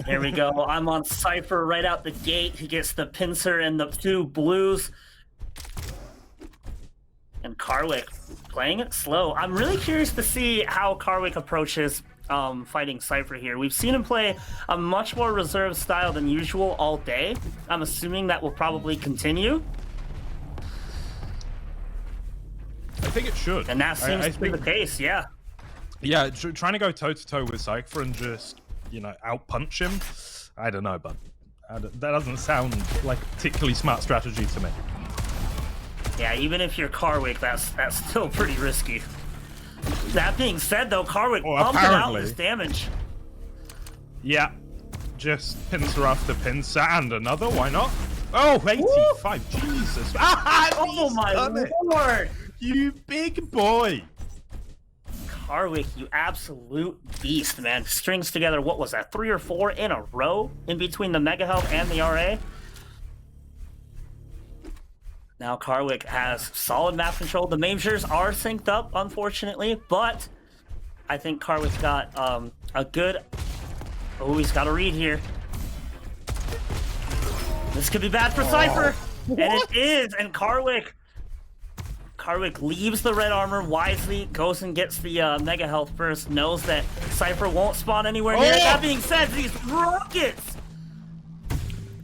Here we go. I'm on cYpheR right out the gate. He gets the pincer and the 2 blues. And Karwik playing it slow. I'm really curious to see how Karwik approaches fighting cYpheR here. We've seen him play a much more reserved style than usual all day. I'm assuming that will probably continue. I think it should. And that seems to be the case, yeah. Yeah, trying to go toe-to-toe with cYpheR and just, you know, out-punch him, I don't know, but that doesn't sound like a particularly smart strategy to me. Yeah, even if you're Karwik, that's still pretty risky. That being said, though, Karwik pumping out this damage. Yeah, just pincer after pincer, and another, why not? Oh, 85, woo! Jesus. Oh my lord! You big boy! Karwik, you absolute beast, man. Strings together, what was that, 3 or 4 in a row in between the Mega Health and the RA? Now Karwik has solid map control. The majors are synced up, unfortunately, but I think Karwik's got a good... Oh, he's got a read here. This could be bad for cYpheR, and it is, and Karwik leaves the red armor wisely, goes and gets the Mega Health first, knows that cYpheR won't spawn anywhere near. That being said, these rockets!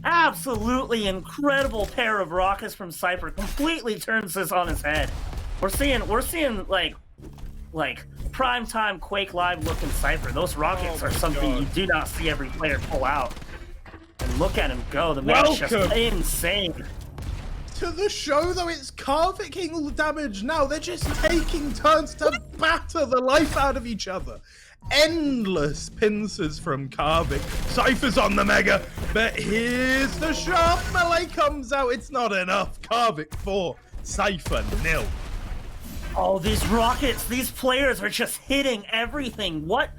Absolutely incredible pair of rockets from cYpheR completely turns this on his head. We're seeing like primetime Quake Live looking cYpheR. Those rockets are something you do not see every player pull out. And look at him go. The man is just insane. To the show though, it's Karwik getting all the damage now. They're just taking turns to batter the life out of each other. Endless pincers from Karwik. cYpheR's on the Mega, but here's the sharp melee comes out. It's not enough. Karwik 4, cYpheR 0. Oh, these rockets, these players are just hitting everything. What?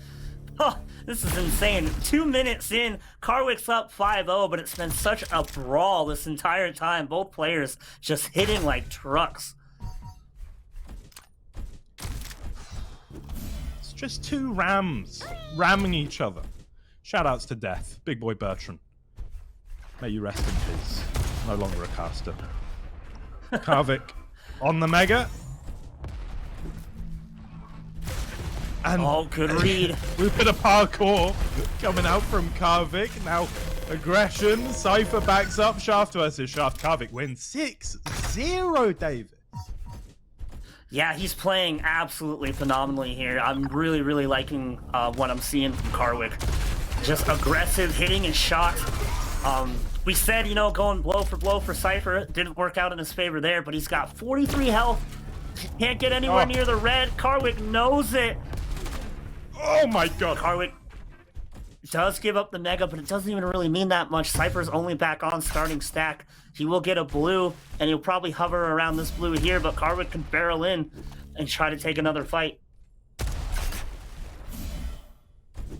Oh, this is insane. 2 minutes in, Karwik's up 5-0, but it's been such a brawl this entire time. Both players just hitting like trucks. Just 2 rams ramming each other. Shoutouts to Death, big boy Bertrand. May you rest in peace. No longer a caster. Karwik on the Mega. And oh, good read. We've been a parkour coming out from Karwik. Now aggression. cYpheR backs up. Shaft versus Shaft. Karwik wins 6-0, David. Yeah, he's playing absolutely phenomenally here. I'm really, really liking what I'm seeing from Karwik. Just aggressive hitting and shots. We said, you know, going blow for cYpheR. Didn't work out in his favor there, but he's got 43 health. Can't get anywhere near the red. Karwik knows it. Oh my god. Karwik does give up the Mega, but it doesn't even really mean that much. cYpheR's only back on starting stack. He will get a blue, and he'll probably hover around this blue here, but Karwik can barrel in and try to take another fight.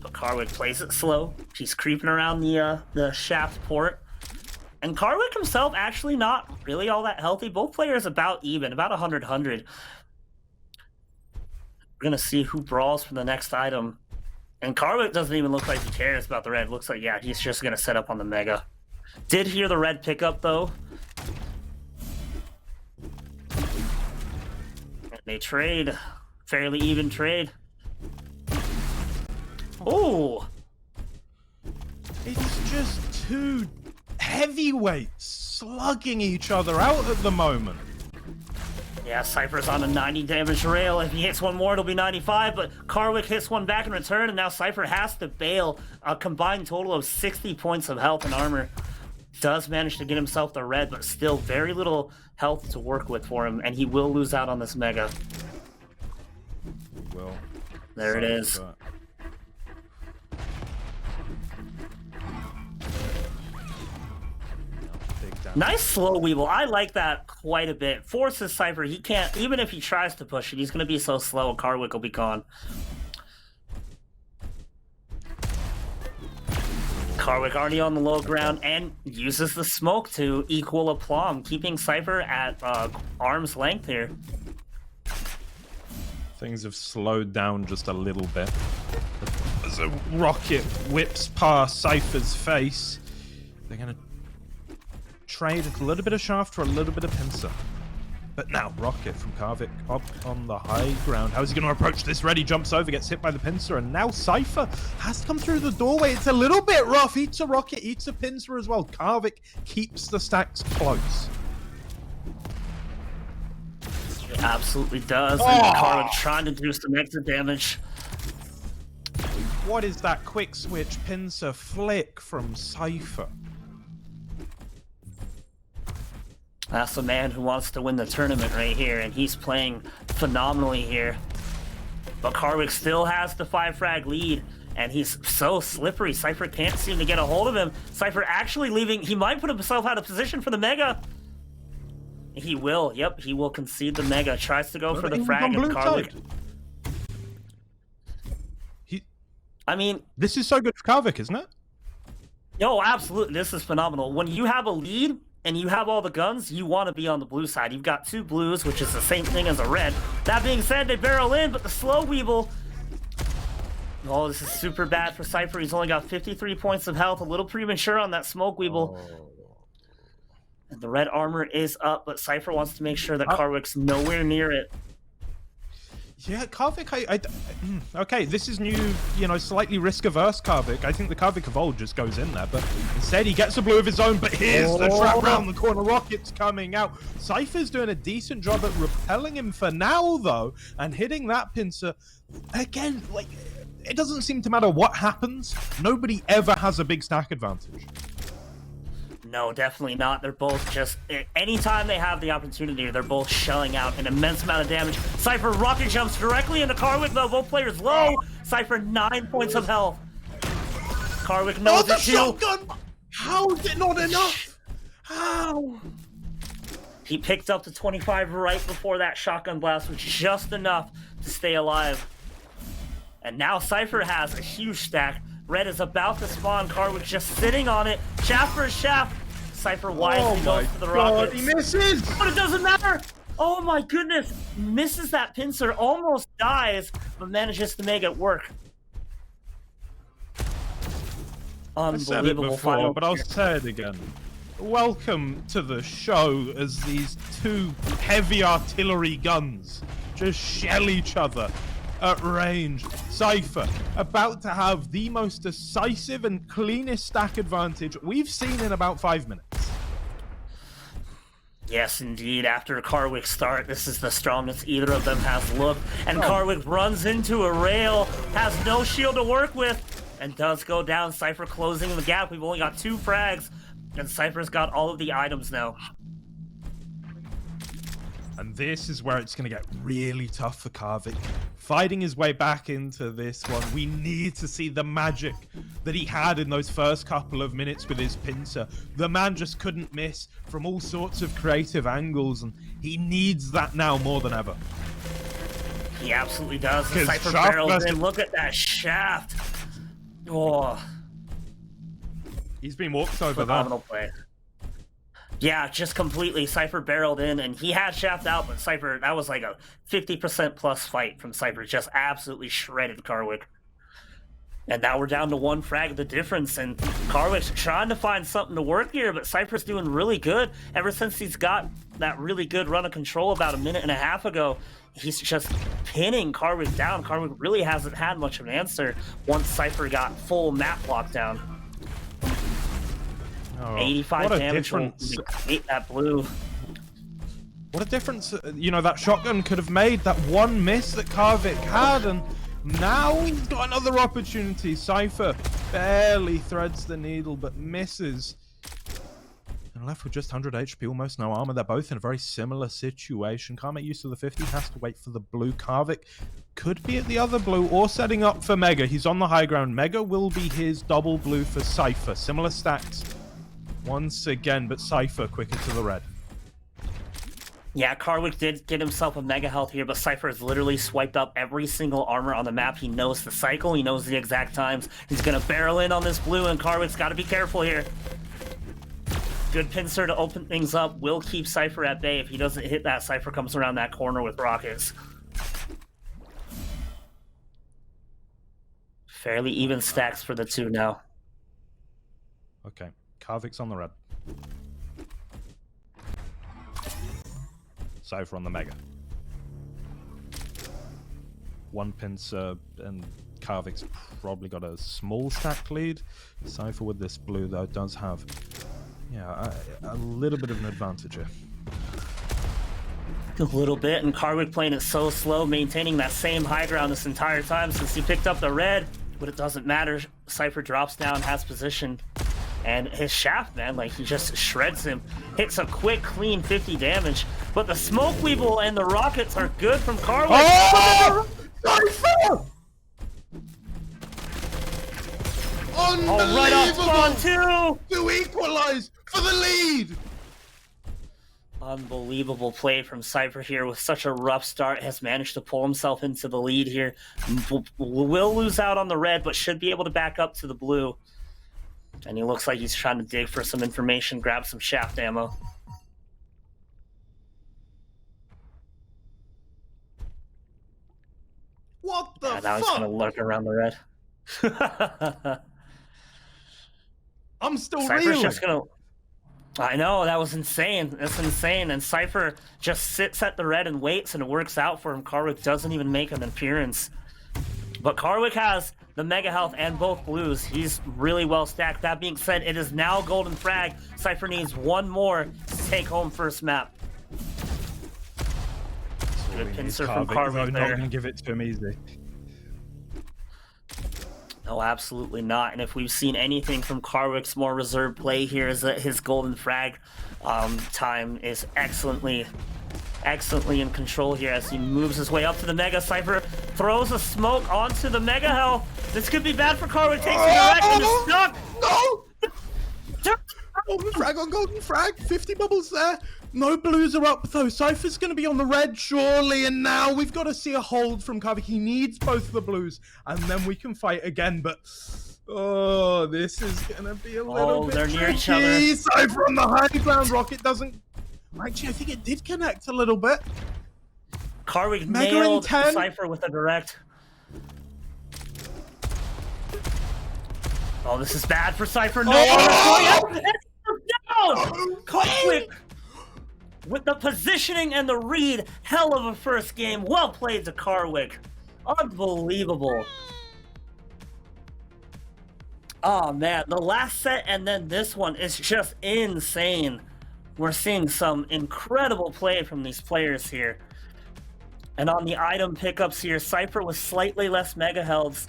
But Karwik plays it slow. He's creeping around the shaft port. And Karwik himself actually not really all that healthy. Both players about even, about 100-100. We're going to see who brawls for the next item. And Karwik doesn't even look like he cares about the red. Looks like, yeah, he's just going to set up on the Mega. Did hear the red pickup, though. And they trade. Fairly even trade. Oh! It's just 2 heavyweights slugging each other out at the moment. Yeah, cYpheR's on a 90 damage rail. If he hits one more, it'll be 95, but Karwik hits one back in return, and now cYpheR has to bail. A combined total of 60 points of health and armor. Does manage to get himself the red, but still very little health to work with for him, and he will lose out on this Mega. Well, there it is. Nice slow weeble. I like that quite a bit. Forces cYpheR. He can't, even if he tries to push it, he's going to be so slow, Karwik will be gone. Karwik already on the low ground and uses the smoke to equal aplomb, keeping cYpheR at arm's length here. Things have slowed down just a little bit. a rocket whips past cYpheR's face. They're going to trade a little bit of shaft for a little bit of pincer. But now, rocket from Karwik up on the high ground. How is he going to approach this? Ready, jumps over, gets hit by the pincer, and now cYpheR has to come through the doorway. It's a little bit rough. Eats a rocket, eats a pincer as well. Karwik keeps the stacks close. It absolutely does. And Karwik trying to do some extra damage. What is that quick switch pincer flick from cYpheR? That's the man who wants to win the tournament right here, and he's playing phenomenally here. But Karwik still has the 5-frag lead, and he's so slippery. cYpheR can't seem to get a hold of him. cYpheR actually leaving. He might put himself out of position for the Mega. He will. Yep, he will concede the Mega. Tries to go for the frag, and Karwik. I mean, this is so good for Karwik, isn't it? No, absolutely. This is phenomenal. When you have a lead and you have all the guns, you want to be on the blue side. You've got 2 blues, which is the same thing as a red. That being said, they barrel in, but the slow Weeble... Oh, this is super bad for cYpheR. He's only got 53 points of health. A little premature on that smoke Weeble. And the red armor is up, but cYpheR wants to make sure that Karwik's nowhere near it. Yeah, Karwik, okay, this is new, you know, slightly risk-averse Karwik. I think the Karwik of old just goes in there, but instead he gets a blue of his own, but here's the trap round the corner. Rocket's coming out. cYpheR's doing a decent job at repelling him for now, though, and hitting that pincer. Again, like, it doesn't seem to matter what happens. Nobody ever has a big stack advantage. No, definitely not. They're both just... Anytime they have the opportunity, they're both shelling out an immense amount of damage. cYpheR rocket jumps directly into Karwik, though. Both players low. cYpheR 9 points of health. Karwik knows it too. Shotgun! How is it not enough? How? He picked up the 25 right before that shotgun blast, which is just enough to stay alive. And now cYpheR has a huge stack. Red is about to spawn. Karwik just sitting on it. Shaft for a shaft. cYpheR wisely goes for the rockets. He misses! But it doesn't matter! Oh my goodness! Misses that pincer, almost dies, but manages to make it work. Unbelievable. I said it before, but I'll say it again. Welcome to the show as these 2 heavy artillery guns just shell each other at range. cYpheR about to have the most decisive and cleanest stack advantage we've seen in about 5 minutes. Yes, indeed. After Karwik's start, this is the strongest either of them has looked. And Karwik runs into a rail, has no shield to work with, and does go down. cYpheR closing the gap. We've only got 2 frags, and cYpheR's got all of the items now. And this is where it's going to get really tough for Karwik. Fighting his way back into this one, we need to see the magic that he had in those first couple of minutes with his pincer. The man just couldn't miss from all sorts of creative angles, and he needs that now more than ever. He absolutely does. The cYpheR barrels in. Look at that shaft. Oh. He's been walked over. Phenomenal play. Yeah, just completely. cYpheR barreled in, and he had shaft out, but cYpheR, that was like a 50% plus fight from cYpheR. Just absolutely shredded Karwik. And now we're down to 1 frag, the difference, and Karwik's trying to find something to work here, but cYpheR's doing really good. Ever since he's got that really good run of control about a minute and a half ago, he's just pinning Karwik down. Karwik really hasn't had much of an answer once cYpheR got full map lockdown. 85 damage when you hit that blue. What a difference, you know, that shotgun could have made. That one miss that Karwik had, and now he's got another opportunity. cYpheR barely threads the needle, but misses. And left with just 100 HP, almost no armor. They're both in a very similar situation. Can't make use of the 50, has to wait for the blue. Karwik could be at the other blue or setting up for Mega. He's on the high ground. Mega will be his double blue for cYpheR. Similar stacks once again, but cYpheR quicker to the red. Yeah, Karwik did get himself a mega health here, but cYpheR has literally swiped up every single armor on the map. He knows the cycle, he knows the exact times. He's gonna barrel in on this blue, and Karwik's gotta be careful here. Good pincer to open things up, will keep cYpheR at bay. If he doesn't hit that, cYpheR comes around that corner with rockets. Fairly even stacks for the two now. Okay, cYpheR's on the red. cYpheR on the mega. One pincer and cYpheR's probably got a small stack lead. cYpheR with this blue though does have, yeah, a little bit of an advantage here. A little bit, and Karwik playing it so slow, maintaining that same high ground this entire time since he picked up the red, but it doesn't matter. cYpheR drops down, has position, and his shaft, man, like, he just shreds him. Hits a quick, clean 50 damage, but the Smoke Weevil and the rockets are good from Karwik. Oh! cYpheR! Oh, right off spawn too! To equalize for the lead! Unbelievable play from cYpheR here with such a rough start. Has managed to pull himself into the lead here. Will lose out on the red, but should be able to back up to the blue. And he looks like he's trying to dig for some information, grab some shaft ammo. What the Now he's fuck? gonna lurk around the red. I'm still cYpheR's reeling. just gonna... I know, that was insane. That's insane. And cYpheR just sits at the red and waits, and it works out for him. Karwik doesn't even make an appearance. But Karwik has the mega health and both blues. He's really well stacked. That being said, it is now golden frag. cYpheR needs one more to take home first map. Good pincer from Karwik I'm there. not going to give it to him easy. No, absolutely not. And if we've seen anything from Karwik's more reserved play here, is that his golden frag time is excellently in control here as he moves his way up to the mega. cYpheR throws a smoke onto the mega health. This could be bad for Karwik. Takes the direction, is stuck. No! Golden frag on golden frag. 50 bubbles there. No blues are up though. cYpheR's going to be on the red surely, and now we've got to see a hold from Karwik. He needs both of the blues, and then we can fight again. But oh, this is going to be a little bit they're tricky. near each other. cYpheR on the high ground. Rocket doesn't. Actually, I think it did connect a little bit. Karwik Mega nailed in 10. cYpheR with a direct. Oh, this is bad for cYpheR. No, Oh! Karwik with the positioning and the read. Hell of a first game. Well played to Karwik. Unbelievable. Oh man, the last set and then this one is just insane. We're seeing some incredible play from these players here. And on the item pickups here, cYpheR with slightly less mega healths.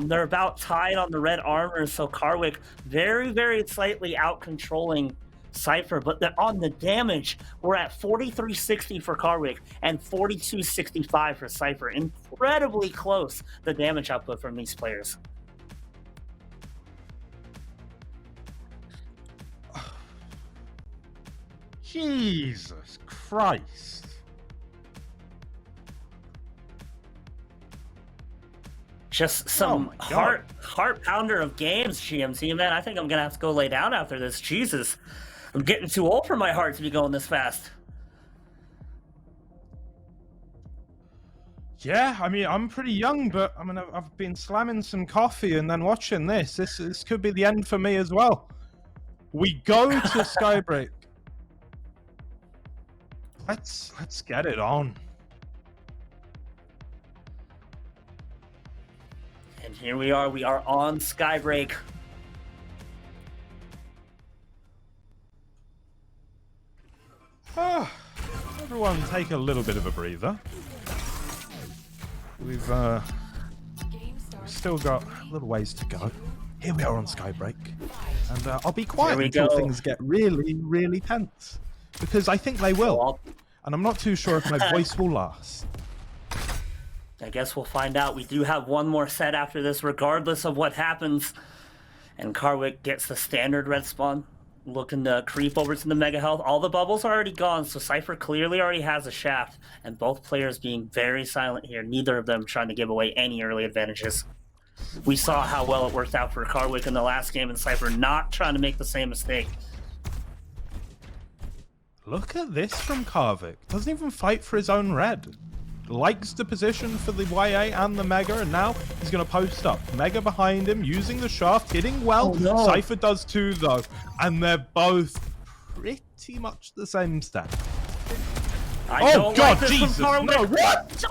They're about tied on the red armor, so Karwik very, very slightly out-controlling cYpheR. But on the damage, we're at 4360 for Karwik and 4265 for cYpheR. Incredibly close, the damage output from these players. Jesus Christ. Just some Oh my God. heart pounder of games, GMT, man. I think I'm gonna have to go lay down after this. Jesus, I'm getting too old for my heart to be going this fast. Yeah, I mean, I'm pretty young, but I mean, I've been slamming some coffee and then watching this. This could be the end for me as well. We go to Skybreak. Let's get it on. And here we are on Skybreak. Everyone take a little bit of a breather. We've still got a little ways to go. Here we are on Skybreak. And I'll be quiet until things get really, really tense. Because I think they will. And I'm not too sure if my voice will last. I guess we'll find out. We do have one more set after this, regardless of what happens. And Karwik gets the standard red spawn, looking to creep over to the mega health. All the bubbles are already gone, so cYpheR clearly already has a shaft. And both players being very silent here, neither of them trying to give away any early advantages. We saw how well it worked out for Karwik in the last game, and cYpheR not trying to make the same mistake. Look at this from Karwik. Doesn't even fight for his own red. likes the position for the YA and the Mega, and now he's going to post up. Mega behind him, using the shaft, hitting well. Oh, no. cYpheR does too, though, and they're both pretty much the same stat. Oh God, Jesus! No, what?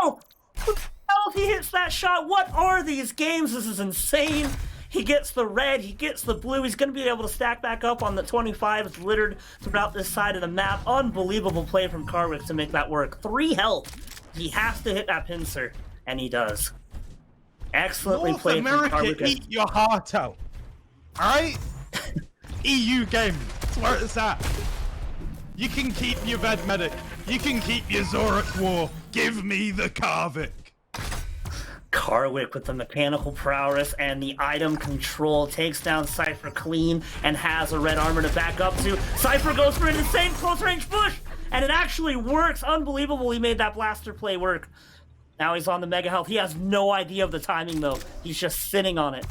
Oh, who the hell if he hits that shot? What are these games? This is insane. He gets the red, he gets the blue. He's going to be able to stack back up on the 25. It's littered throughout this side of the map. Unbelievable play from Karwik to make that work. 3 health. He has to hit that pincer, and he does. Excellently North played America, from Karwik. eat your heart out. Alright? EU game. That's where it's at. You can keep your Ved Medic. You can keep your Zorak War. Give me the Karwik. Karwik with the mechanical prowess and the item control takes down cYpheR clean and has a red armor to back up to. cYpheR goes for an insane close range push, and it actually works. Unbelievable, he made that blaster play work. Now he's on the mega health. He has no idea of the timing though. He's just sitting on it.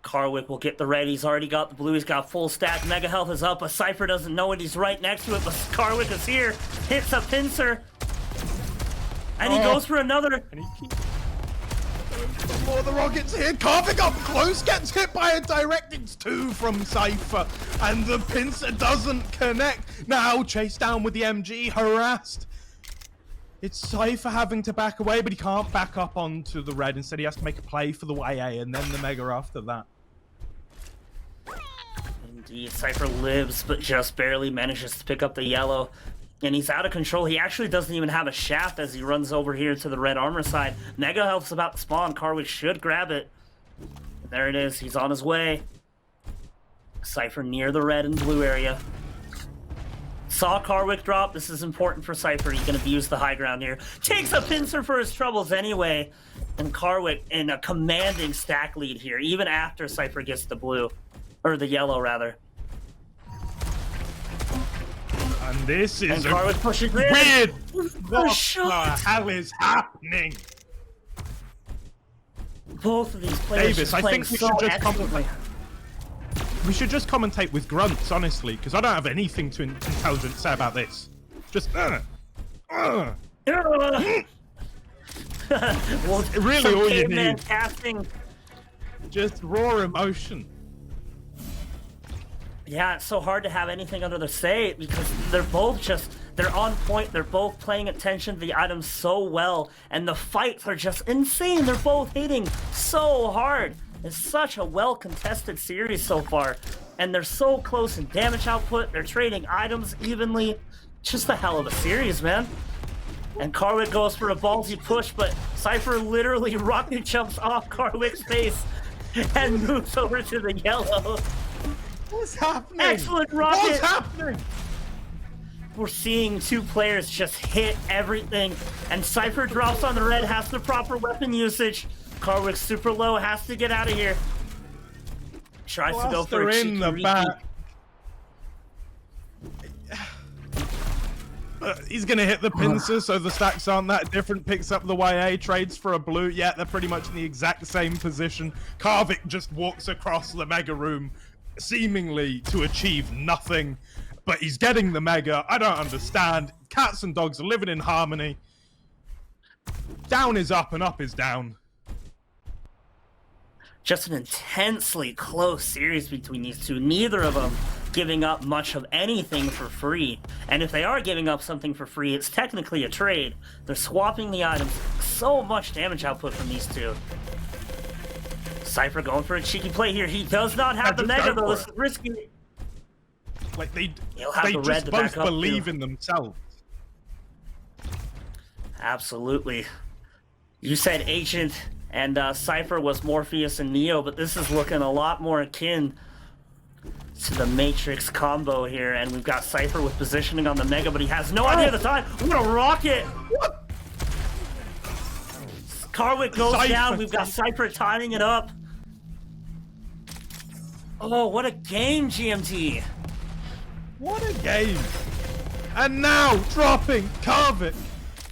Karwik will get the red. He's already got the blue. He's got full stack. Mega health is up, but cYpheR doesn't know it. He's right next to it, but Karwik is here. Hits a pincer. And he goes for another. And he keeps more of the rockets here. Karwik up close, gets hit by a direct. It's 2 from cYpheR, and the pincer doesn't connect. Now chased down with the MG, harassed. It's cYpheR having to back away, but he can't back up onto the red. Instead, he has to make a play for the YA and then the Mega after that. Indeed, cYpheR lives, but just barely manages to pick up the yellow. And he's out of control. He actually doesn't even have a shaft as he runs over here to the red armor side. Mega health's about to spawn. Karwik should grab it. And there it is. He's on his way. cYpheR near the red and blue area. Saw Karwik drop. This is important for cYpheR. He's going to use the high ground here. Takes a pincer for his troubles anyway. And Karwik in a commanding stack lead here, even after cYpheR gets the blue. Or the yellow, rather. And this is Karwik pushes weird. What the hell is happening? Both of these players Davis, I think we so should just excellently. We should just commentate with grunts, honestly, because I don't have anything to intelligent to say about this. Just Well, really all you caveman need. casting. Just raw emotion. Yeah, it's so hard to have anything under the say because they're both they're on point. They're both paying attention to the items so well, and the fights are just insane. They're both hitting so hard. It's such a well-contested series so far, and they're so close in damage output. They're trading items evenly. Just a hell of a series, man. And Karwik goes for a ballsy push, but cYpheR literally rocket jumps off Karwik's face and moves over to the yellow. What's happening? Excellent rocket! What's happening? We're seeing 2 players just hit everything, and cYpheR drops on the red, has the proper weapon usage. Karwik's super low, has to get out of here. Tries to go for a cheeky in the repeat. back. He's gonna hit the pincer, so the stacks aren't that different. Picks up the YA, trades for a blue. Yeah, they're pretty much in the exact same position. Karwik just walks across the mega room, seemingly to achieve nothing, but he's getting the mega. I don't understand. Cats and dogs are living in harmony. Down is up and up is down. Just an intensely close series between these two. Neither of them giving up much of anything for free. And if they are giving up something for free, it's technically a trade. They're swapping the items. So much damage output from these two. cYpheR going for a cheeky play here. He does not have the mega, though. This is risky. Like they the red just to both back up, believe too. in themselves. Absolutely. You said Agent and cYpheR was Morpheus and Neo, but this is looking a lot more akin to the Matrix combo here, and we've got cYpheR with positioning on the mega, but he has no idea of the time. What a rocket! What? Karwik goes cYpheR. down. We've got cYpheR timing it up. Oh, what a game, GMT! What a game! And now dropping Karwik.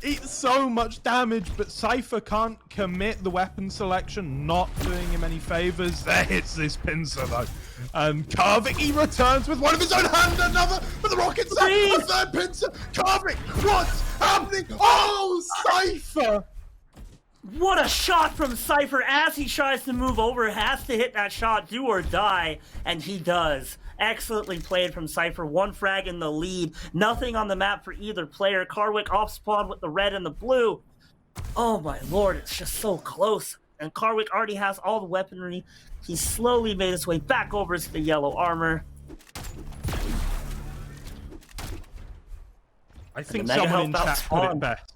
Eats so much damage, but cYpheR can't commit the weapon selection, not doing him any favors. There hits this pincer though. And Karwik, he returns with one of his own hand, another for the rocket set, a third pincer. Karwik, what's happening? Oh, cYpheR! What a shot from cYpheR as he tries to move over, has to hit that shot, do or die, and he does. Excellently played from cYpheR, one frag in the lead, nothing on the map for either player. Karwik off spawn with the red and the blue. Oh my lord, it's just so close. And Karwik already has all the weaponry. He slowly made his way back over to the yellow armor. I think someone in chat put it best.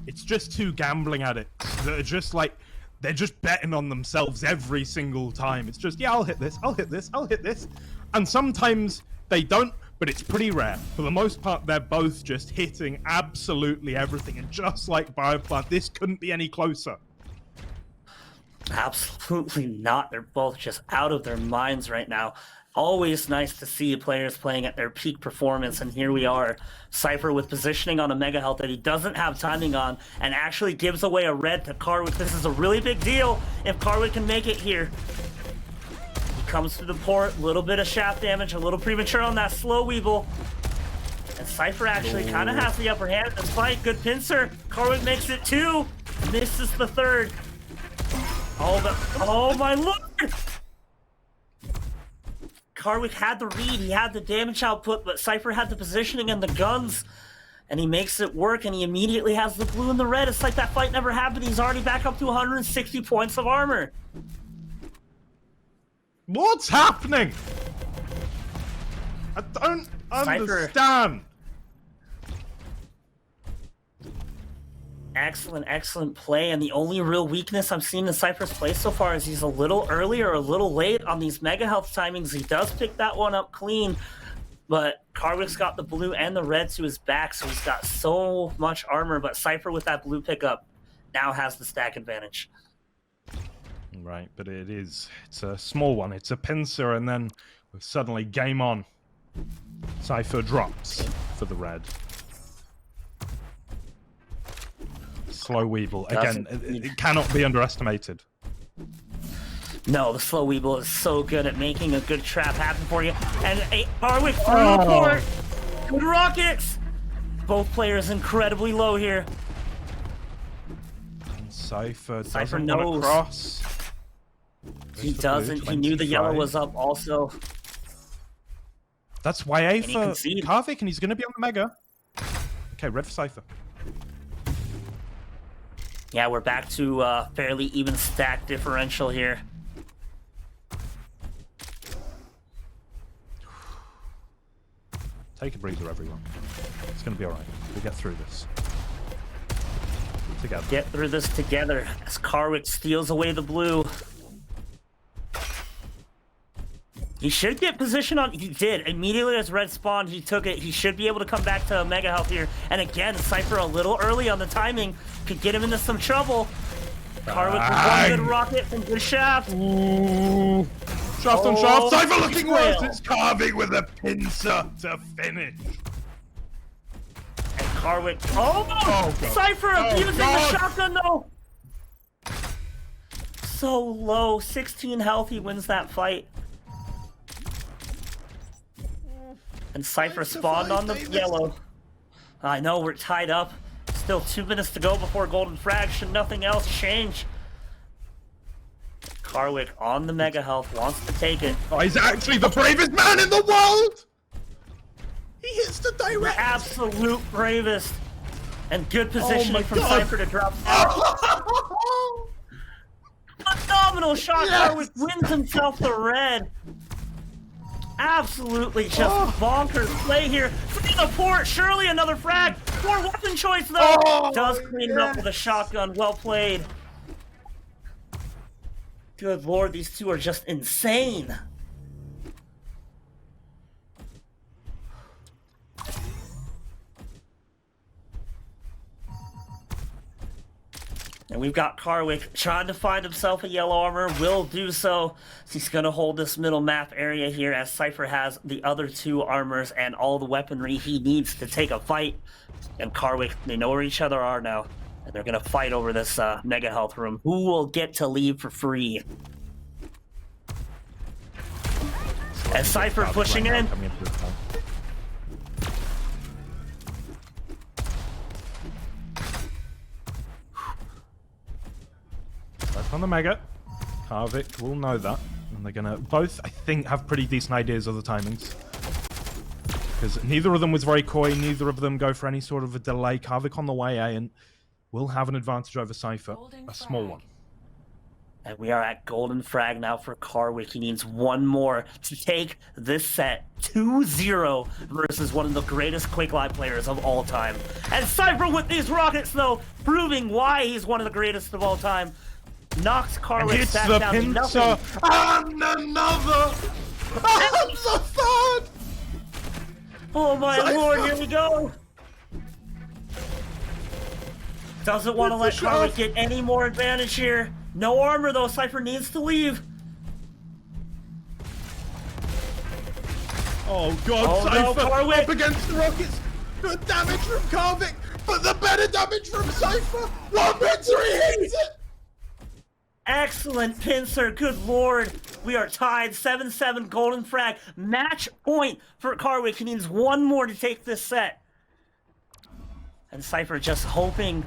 It's just two gambling addicts that are just like, they're just betting on themselves every single time. It's just, yeah, I'll hit this, I'll hit this, I'll hit this. And sometimes they don't, but it's pretty rare. For the most part, they're both just hitting absolutely everything. And just like Bioplant, this couldn't be any closer. Absolutely not. They're both just out of their minds right now. Always nice to see players playing at their peak performance, and here we are. cYpheR with positioning on a Mega Health that he doesn't have timing on, and actually gives away a red to Karwik. This is a really big deal if Karwik can make it here. He comes to the port, a little bit of shaft damage, a little premature on that slow weeble. And cYpheR actually kind of has the upper hand in this fight. Good pincer. Karwik makes it 2, misses the 3rd. Oh my lord! Karwik had the read, he had the damage output, but cYpheR had the positioning and the guns, and he makes it work, and he immediately has the blue and the red. It's like that fight never happened. He's already back up to 160 points of armor. What's happening? I don't understand. Excellent play, and the only real weakness I'm seeing in cYpheR's play so far is he's a little early or a little late on these Mega Health timings. He does pick that one up clean, but Karwik's got the blue and the red to his back, so he's got so much armor, but cYpheR with that blue pickup now has the stack advantage. Right, but it's a small one. It's a pincer, and then suddenly game on. cYpheR drops for the red. Slow weeble. Again, it cannot be underestimated. No, the slow weeble is so good at making a good trap happen for you. And a Karwik through port. Good rockets. Both players incredibly low here. And cYpheR doesn't want to cross. He doesn't. He knew the yellow was up also. That's YA for Karwik, and he's going to be on the Mega. Okay, red for cYpheR. Yeah, we're back to fairly even stack differential here. Take a breather, everyone. It's going to be all right. We'll get through this. Together. Get through this together as Karwik steals away the blue. He should get position on. He did. Immediately as red spawned, he took it. He should be able to come back to Mega Health here. And again, cYpheR a little early on the timing could get him into some trouble. Karwik with one good rocket from good shaft. Ooh. Shaft on shaft. cYpheR looking worse. It's Karwik with a pincer to finish. And Karwik. Oh, cYpheR abusing the shotgun though. So low. 16 health. He wins that fight. And cYpheR spawned on the yellow. I know, we're tied up. Still 2 minutes to go before golden frag. Should nothing else change. Karwik on the Mega Health wants to take it. Oh, he's actually the bravest man in the world! He hits the direct. The absolute bravest. And good positioning from cYpheR to drop down. Phenomenal shot. Karwik wins himself the red. Absolutely just bonkers play here. Through the port, surely another frag. Poor weapon choice though. Does clean it up with a shotgun. Well played. Good lord, these two are just insane. And we've got Karwik trying to find himself a yellow armor, will do so. He's going to hold this middle map area here as cYpheR has the other 2 armors and all the weaponry he needs to take a fight. And Karwik, they know where each other are now. And they're going to fight over this Mega Health room. Who will get to leave for free? And cYpheR pushing in. Coming into this time. Both on the Mega. Karwik will know that. And they're gonna both, I think, have pretty decent ideas of the timings. Because neither of them was very coy, neither of them go for any sort of a delay. Karwik on the way A and will have an advantage over cYpheR. A small one. And we are at golden frag now for Karwik. He needs one more to take this set 2-0 versus one of the greatest quick live players of all time. And cYpheR with these rockets, though, proving why he's one of the greatest of all time. Knocks Karwik back the down to pincer, nothing. and another! And the third! Oh my cYpheR. lord, here we go! Doesn't want to let Karwik get any more advantage here. No armor though, cYpheR needs to leave. Oh god, Oh no, cYpheR Karwik. up against the rockets. Good damage from Karwik, but the better damage from cYpheR. One pincer, he hits it! Excellent pincer, good lord. We are tied 7-7 golden frag. Match point for Karwik. He needs one more to take this set. And cYpheR just hoping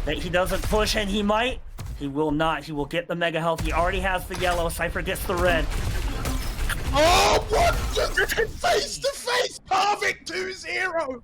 that he doesn't push, and he might. He will not. He will get the mega health. He already has the yellow. cYpheR gets the red. Oh, what? Just face to face! Karwik 2-0!